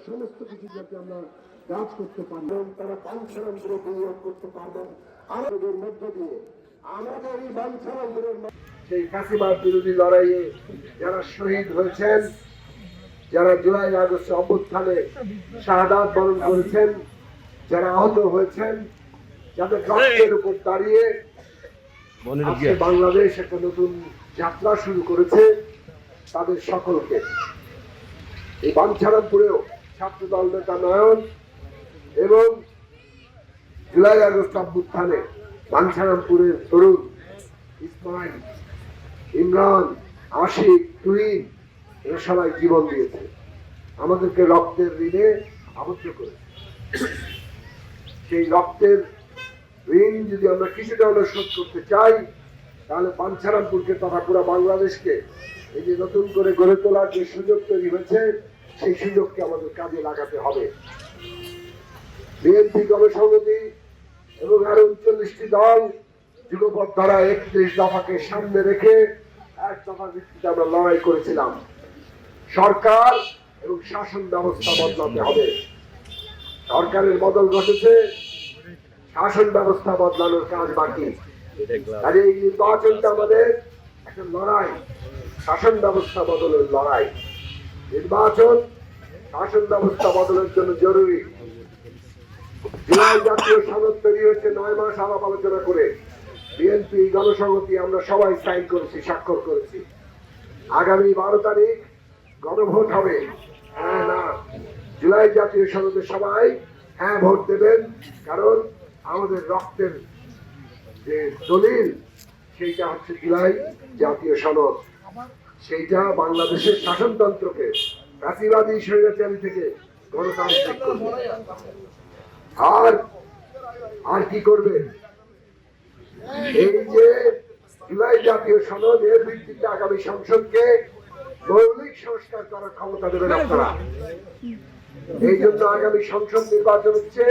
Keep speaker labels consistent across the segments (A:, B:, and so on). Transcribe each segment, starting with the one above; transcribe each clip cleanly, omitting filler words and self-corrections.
A: সমস্ত কিছু যাতে আমরা কাজ করতে পারি এবং তারা বাঞ্ছারামপুরে বিনিয়োগ করতে পারবেন আমাদের মধ্য দিয়ে আমাদের এই বাঞ্ছারামপুরের সেই ফ্যাসিবাদ বিরোধী লড়াইয়ে যারা শহীদ হয়েছেন, যারা জুলাই আগস্ট অভ্যুত্থানে শাহাদাত বরণ করেছেন, যারা আহত হয়েছেন, যাদের রক্তের উপর দাঁড়িয়ে আজকে বাংলাদেশ একটা নতুন যাত্রা শুরু করেছে, তাদের সকলকে এই বাঞ্ছারামপুরেও ছাত্রদল নেতা নয়ন এবং জুলাই আগস্ট অভ্যুত্থানে বাঞ্ছারামপুরের তরুণ ইসমাইল, ইমরান, আশিক, তুহিন এরা সবাই জীবন দিয়েছে, আমাদেরকে রক্তের ঋণে আবদ্ধ করেছে। সেই রক্তের ঋণ যদি আমরা কিছুটা হলে শোধ করতে চাই, তাহলে বাঞ্ছারামপুরকে তথা পুরো বাংলাদেশকে এই যে নতুন করে গড়ে তোলার যে সুযোগ তৈরি হয়েছে, সেই সুযোগকে আমাদের কাজে লাগাতে হবে। বিএনপি গণসংহতি এবং আরো 39টি দল যুগপৎ ধারা 31 দফাকে সামনে রেখে এক দফার ভিত্তিতে আমরা লড়াই করেছিলাম। সরকার এবং শাসন ব্যবস্থা বদলাতে হবে। সরকারের বদল ঘটেছে, শাসন ব্যবস্থা বদলানোর কাজ বাকি। আর এই নির্বাচনটা আমাদের একটা লড়াই, শাসন ব্যবস্থা বদলের লড়াই। নির্বাচন শাসন ব্যবস্থা বদলের জন্য জরুরি। জুলাই জাতীয় সনদ তৈরি হয়েছে 9 মাস আলাপ আলোচনা করে। বিএনপি গণসংহতি আমরা সবাই সাইন করেছি, স্বাক্ষর করেছি। আগামী 12 তারিখ গণভোট হবে, হ্যাঁ না। জুলাই জাতীয় সনদে সবাই হ্যাঁ ভোট দেবেন, কারণ আমাদের রক্তের যে দলিল সেইটা হচ্ছে জুলাই জাতীয় সনদ। সেইটা বাংলাদেশের শাসনতন্ত্রকে ফ্যাসিবাদী স্বৈরাচারী থেকে গণতান্ত্রিক করবে। আর কি করবে? এই যে জুলাই জাতীয় সনদ, এর ভিত্তিতে আগামী সংসদকে মৌলিক সংস্কার করার ক্ষমতা দেবেন আপনারা। এই জন্য আগামী সংসদ নির্বাচন হচ্ছে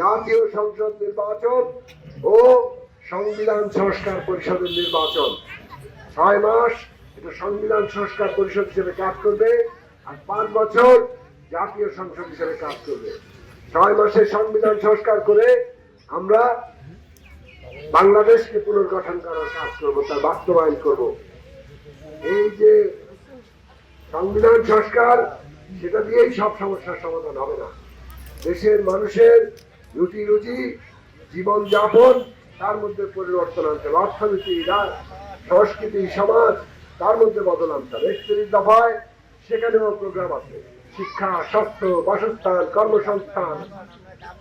A: জাতীয় সংসদ নির্বাচন ও সংবিধান সংস্কার পরিষদের নির্বাচন। 6 মাস এটা সংবিধান সংস্কার পরিষদ হিসেবে কাজ করবে, আর 5 বছর জাতীয় সংসদ হিসেবে কাজ করবে। 6 মাসে সংবিধান সংস্কার করে আমরা বাংলাদেশকে পুনর্গঠন করার কাজ করবো, তার বাস্তবায়ন করব। এই যে সংবিধান সংস্কার, সেটা দিয়েই সব সমস্যার সমাধান হবে না। দেশের মানুষের রুটি রুজি, জীবন যাপন, তার মধ্যে পরিবর্তন আনতে হবে। অর্থনীতি, সংস্কৃতি, সমাজ, তার মধ্যে বদল আনতে হবে। 31 দফায় সেখানেও প্রোগ্রাম আছে। শিক্ষা, স্বাস্থ্য, বাসস্থান, কর্মসংস্থান,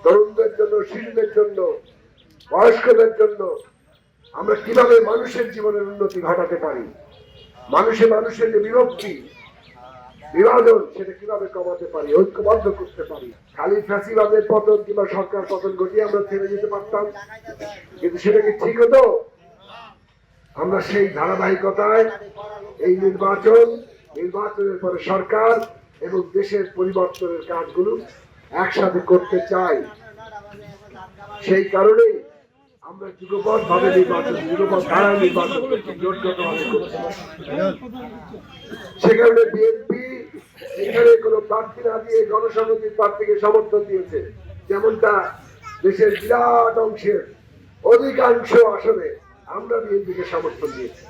A: তরুণদের জন্য, শিশুদের জন্য, বয়স্কদের জন্য আমরা কিভাবে মানুষের জীবনের উন্নতি ঘটাতে পারি, মানুষের যে বিভক্তি, বিভাজন, সেটা কিভাবে কমাতে পারি, ঐক্যবদ্ধ করতে পারি। খালি ফ্যাসিবাদের পতন কিংবা সরকার পতন ঘটিয়ে আমরা থেমে যেতে পারতাম, কিন্তু সেটা কি ঠিক হতো? আমরা সেই ধারাবাহিকতায় এই নির্বাচনের পরে সরকার এবং দেশের পরিবর্তনের কাজগুলো একসাথে করতে চাই। সেই কারণেই আমরা যুগপৎ ভাবে যুগপৎ ধারায় নির্বাচন করছি, জোটগতভাবে করছি। সে কারণে বিএনপি এখানে কোনো প্রার্থী না দিয়ে গণসংহতির প্রার্থীকে সমর্থন দিয়েছে, যেমনটা দেশের বিরাট অংশের অধিকাংশ আসনে আমরা বিএনপিকে সমর্থন দিয়েছি।